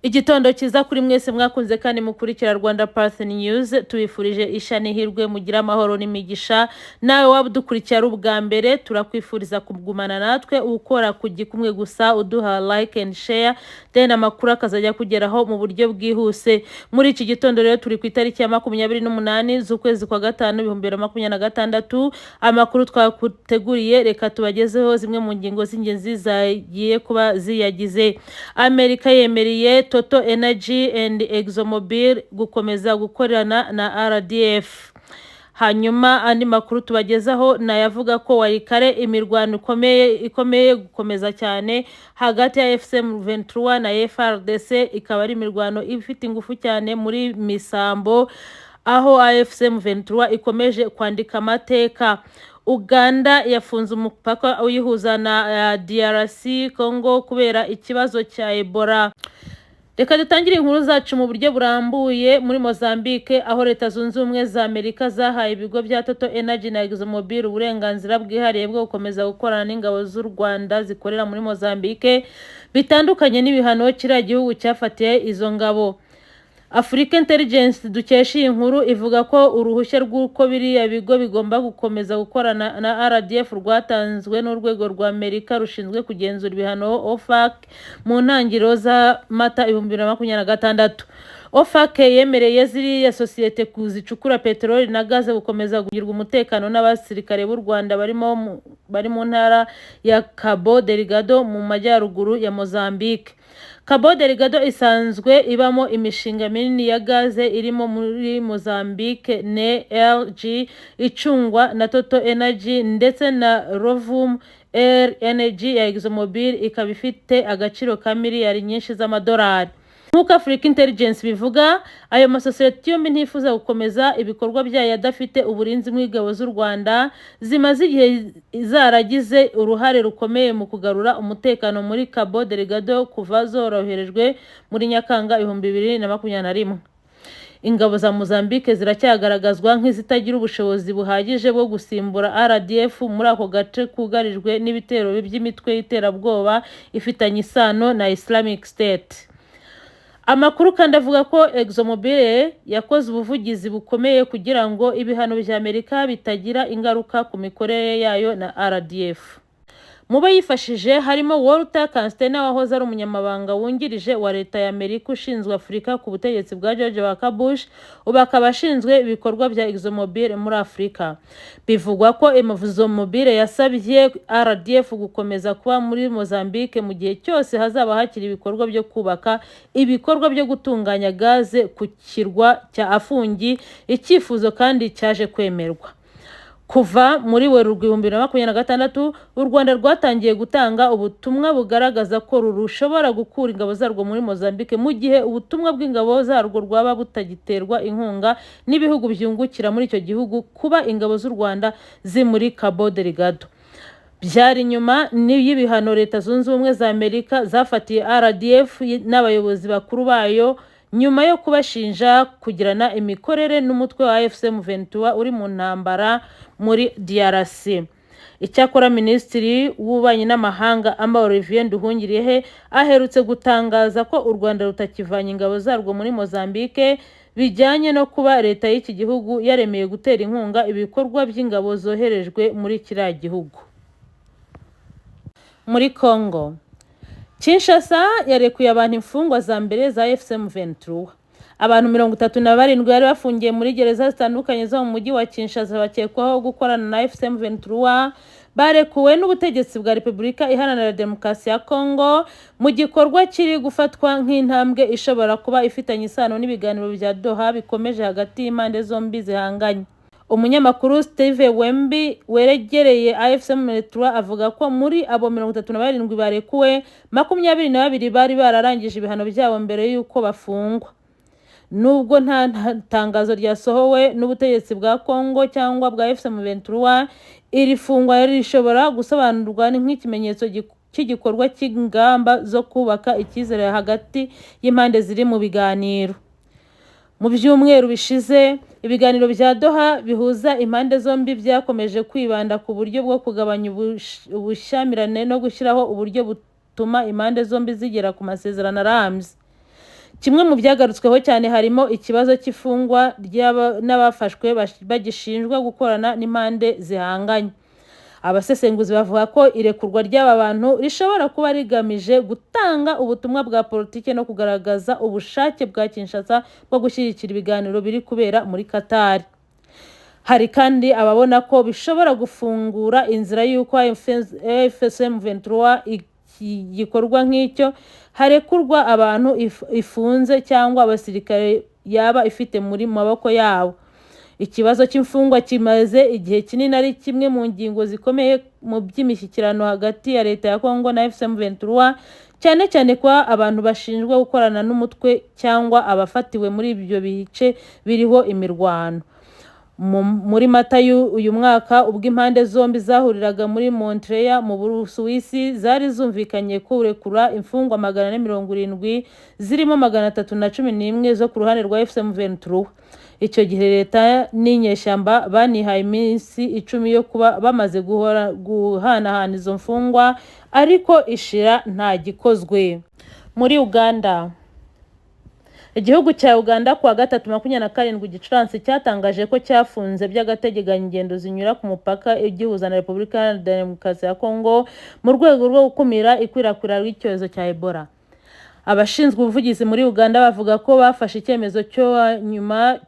Igitondo cyiza kuri mwese mwakunze kandi mukurikira Rwanda Path News, tubifurije ishani hirwe mugira amahoro n'imigisha. Nawe waba udukurikira ari ubwa mbere turakwifuriza kugumana natwe, ukora ku gikumwe gusa uduha like and share, then amakuru akazajya kugeraho mu buryo bwihuse. Muri iki gitondo rero turi ku itariki ya 28 z'ukwezi kwa gatanu 2026. Amakuru twakuteguriye, reka tubagezeho zimwe mu ngingo z'ingenzi zagiye kuba ziyagize. Amerika yemereye Total Energy and ExxonMobil gukomeza gukorana na RDF. Hanyuma andi makuru tubagezaho nayavuga ko warikare imirwano ikomeye gukomeza cyane hagati ya FCM23 na FARDC, ikaba ari imirwano ifite ingufu cyane muri Misambo, aho FCM23 ikomeje kwandika amateka. Uganda yafunze umupaka uyihuza na DRC Congo kubera ikibazo cya Ebola. Reka dutangire inkuru zacu mu buryo burambuye. Muri Mozambique, aho Leta Zunze Ubumwe za Amerika zahaye ibigo bya Total Energy na ExxonMobil uburenganzira bwihariye bwo gukomeza gukorana n'ingabo z'u Rwanda zikorera muri Mozambique, bitandukanye n'ibihano kiriya gihugu cyafatiye izo ngabo. Africa Intelligence dukesha iyi nkuru ivuga ko uruhushya rw'uko biriya bigo bigomba gukomeza gukorana na RDF rwatanzwe n'urwego rwa Amerika rushinzwe kugenzura ibihano OFAC mu ntangiriro za Mata 2026. OFAC yemereye ziriya sosiyete kuzicukura peteroli na gaze gukomeza kugirwa umutekano n'abasirikare b'u Rwanda bari mu ntara ya Cabo Delgado mu majyaruguru ya Mozambique. Cabo Delgado isanzwe ibamo imishinga minini ya gaze irimo muri Mozambique NLG icungwa na Total Energy ndetse na Rovum Air Energy ya ExxonMobil, ikaba ifite agaciro ka miliyari nyinshi z'amadolari. Nk'uko Africa Intelligence bivuga, ayo masosiyete yombi ntifuza gukomeza ibikorwa byayo adafite uburinzi mw'ingabo z'u Rwanda zimaze igihe zaragize uruhare rukomeye mu kugarura umutekano muri Cabo Delgado kuva zoroherejwe muri Nyakanga 2021. Ingabo za Mozambique ziracyagaragazwa nk'izitagira ubushobozi buhagije bwo gusimbura RDF muri ako gace kugarijwe n'ibitero by'imitwe y'iterabwoba ifitanye isano na Islamic State. Amakuru kandi avuga ko ExxonMobil yakoze ubuvugizi bukomeye kugira ngo ibihano bya Amerika bitagira ingaruka ku mikorere yayo na RDF. Mubo yifashije harimo Walter Constantine wahoze ari umunyamabanga wungirije wa Leta ya Amerika ushinzwe Afurika ku butegetsi bwa George Walker Bush, ubu akaba ashinzwe ibikorwa bya ExxonMobil muri Afurika. Bivugwa ko ExxonMobil yasabye RDF gukomeza kuba muri Mozambique mu gihe cyose hazaba hakiri ibikorwa byo kubaka ibikorwa byo gutunganya gaze ku kirwa cya Afungi, icyifuzo kandi cyaje kwemerwa. Kuva muri Werurwe 2026, u Rwanda rwatangiye gutanga ubutumwa bugaragaza ko rushobora gukura ingabo zarwo muri Mozambique mu gihe ubutumwa bw'ingabo zarwo rwaba butagiterwa inkunga n'ibihugu byungukira muri icyo gihugu kuba ingabo z'u Rwanda muri Cabo Delgado. Byari nyuma y'ibihano Leta Zunze Ubumwe za Amerika zafatiye RDF n'abayobozi bakuru bayo nyuma yo kubashinja kugirana imikorere n'umutwe wa FCM23 uri mu ntambara muri DRC. Icyakora Minisitiri w'Ububanyi n'Amahanga Amba Olivier Nduhungirehe aherutse gutangaza ko u Rwanda rutakivanye ingabo zarwo muri Mozambique, bijyanye no kuba leta y'iki gihugu yaremeye gutera inkunga ibikorwa by'ingabo zoherejwe muri kiriya gihugu. Muri Congo, Kinshasa yarekuye abantu imfungwa za mbere za FCM23. Abantu 37 bari bafungiye muri gereza zitandukanye zo mu mujyi wa Kinshasa bakekwaho gukorana na FCM23 barekuwe n'ubutegetsi bwa Repubulika Iharanira Demokarasi ya Congo mu gikorwa kiri gufatwa nk'intambwe ishobora kuba ifitanye isano n'ibiganiro bya Doha bikomeje hagati y'impande zombi zihanganye. Umunyamakuru Steve Wemby weregereye FCM23 avuga ko muri abo 37 barekuwe 22 bari bararangije ibihano byabo mbere y'uko bafungwa. Nubwo nta tangazo ryasohowe n'ubutegetsi bwa Congo cyangwa bwa FCM23, iri fungwa rishobora gusobanurwa nk'ikimenyetso cy'igikorwa cy'ingamba zo kubaka icyizere hagati y'impande ziri mu biganiro. Mu byumweru bishize, ibiganiro bya Doha bihuza impande zombi byakomeje kwibanda ku buryo bwo kugabanya ubushyamirane no gushyiraho uburyo butuma impande zombi zigera ku masezerano arambye. Kimwe mu byagarutsweho cyane harimo ikibazo cy'ifungwa n'abafashwe bagishinjwa gukorana n'impande zihanganye. Abasesenguzi bavuga ko irekurwa ry'aba bantu rishobora kuba rigamije gutanga ubutumwa bwa politiki no kugaragaza ubushake bwa Kinshasa bwo gushyigikira ibiganiro biri kubera muri Qatar. Hari kandi ababona ko bishobora gufungura inzira y'uko AFC M23 igikorwa nk'icyo harekurwa abantu ifunze cyangwa abasirikare yaba ifite muri maboko yabo. Ikibazo cy'imfungwa kimaze igihe kinini ari kimwe mu ngingo zikomeye mu by'imishyikirano hagati ya leta ya Kongo na AFC M23, cyane cyane kwa abantu bashinjwa gukorana n'umutwe cyangwa abafatiwe muri ibyo bice biriho imirwano. Muri Mata uyu mwaka ubwo impande zombi zahuriraga muri Montreal mu Busuwisi zari zumvikanye kurekura imfungwa 470 zirimo 311 zo ku ruhande rwa AFC M23. Icyo gihe leta n'inyeshyamba banihaye iminsi 10 yo kuba bamaze guhanahana izo mfungwa, ariko ishira nta gikozwe. Muri Uganda, igihugu cya Uganda kuwa 3/27 Gicurasi cyatangaje ko cyafunze by'agateganyo ingendo zinyura ku mupaka igihuza na Repubulika Iharanira Demokarasi ya Kongo mu rwego rwo gukumira ikwirakwira ry'icyorezo cya Ebola. Abashinzwe ubuvugizi muri Uganda bavuga ko bafashe icyemezo cyo nyuma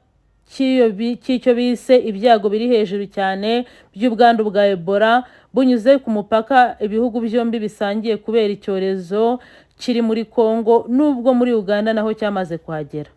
cy'icyo bise ibyago biri hejuru cyane by'ubwandu bwa Ebola bunyuze ku mupaka ibihugu byombi bisangiye kubera icyorezo kiri muri Kongo, nubwo muri Uganda naho cyamaze kuhagera.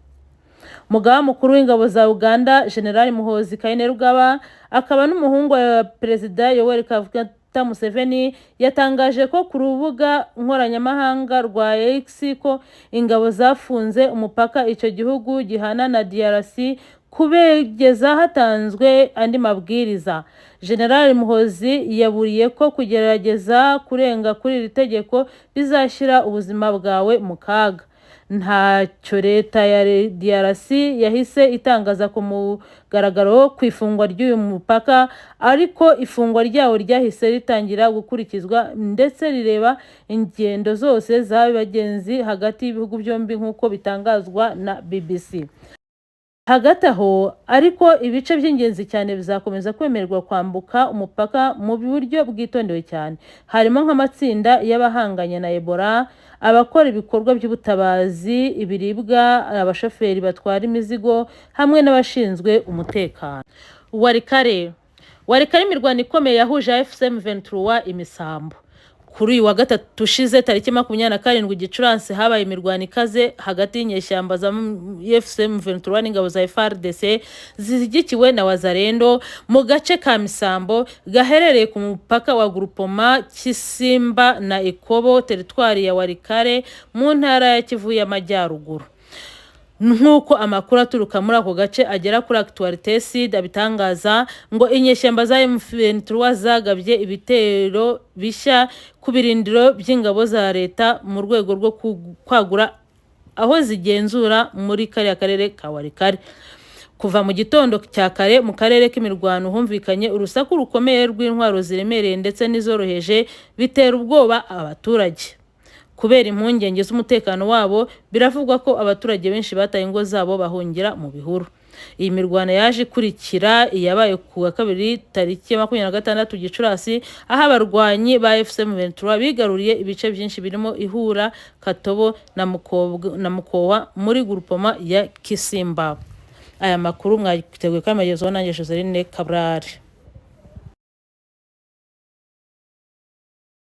Umugaba mukuru w'ingabo za Uganda General Muhoozi Kainerugaba akaba n'umuhungu wa Perezida Yoweri Kaguta Museveni yatangaje ko ku rubuga nkoranyamahanga rwa X ko ingabo zafunze umupaka icyo gihugu gihana na DRC kubegeza hatanzwe andi mabwiriza. General Muhoozi yaburiye ko kugerageza kurenga kuri iri tegeko bizashyira ubuzima bwawe mu kaga. Ntacyo leta ya DRC yahise itangaza ku mugaragaro ku ifungwa ry'uyu mupaka, ariko ifungwa ryawo ryahise ritangira gukurikizwa ndetse rireba ingendo zose z'abagenzi hagati y'ibihugu byombi nk'uko bitangazwa na BBC. Hagati aho ariko ibice by'ingenzi cyane bizakomeza kwemererwa kwambuka umupaka mu buryo bwitondewe cyane, harimo nk'amatsinda y'abahanganye na Ebola, abakora ibikorwa by'ubutabazi, ibiribwa, abashoferi batwara imizigo hamwe n'abashinzwe umutekano. Warikare imirwano ikomeye yahuje AFC M23 imisambo. Kuri uyu wa gatatu ushize tariki 27 Gicurasi habaye imirwano ikaze hagati y'inyeshyamba za AFC M23 n'ingabo za FARDC zizigikiwe na Wazalendo mu gace ka Misambo gaherereye ku mupaka wa Groupement Kisimba na Ikobo, teritwari ya Warikare mu ntara ya Kivu y'Amajyaruguru. Nk'uko amakuru aturuka muri ako gace agera kuri Actualité Sud abitangaza, ngo inyeshyamba za M23 zagabye ibitero bishya ku birindiro by'ingabo za leta mu rwego rwo kwagura aho zigenzura muri kariya karere ka Warikare. Kuva mu gitondo cya kare mu karere k'imirwano humvikanye urusaku rukomeye rw'intwaro ziremereye ndetse n'izoroheje bitera ubwoba abaturage. Kubera impungenge z'umutekano wabo, biravugwa ko abaturage benshi bataye ingo zabo bahungira mu bihuru. Iyi mirwano yaje ikurikira iyabaye ku wa 2 tariki 26 Gicurasi aho abarwanyi ba AFC M23 bigaruriye ibice byinshi birimo Ihura, Katobo na Mukowa muri Groupement ya Kisimba. Aya makuru mwagiteguye kamagezo nanjye Joseline Cabral.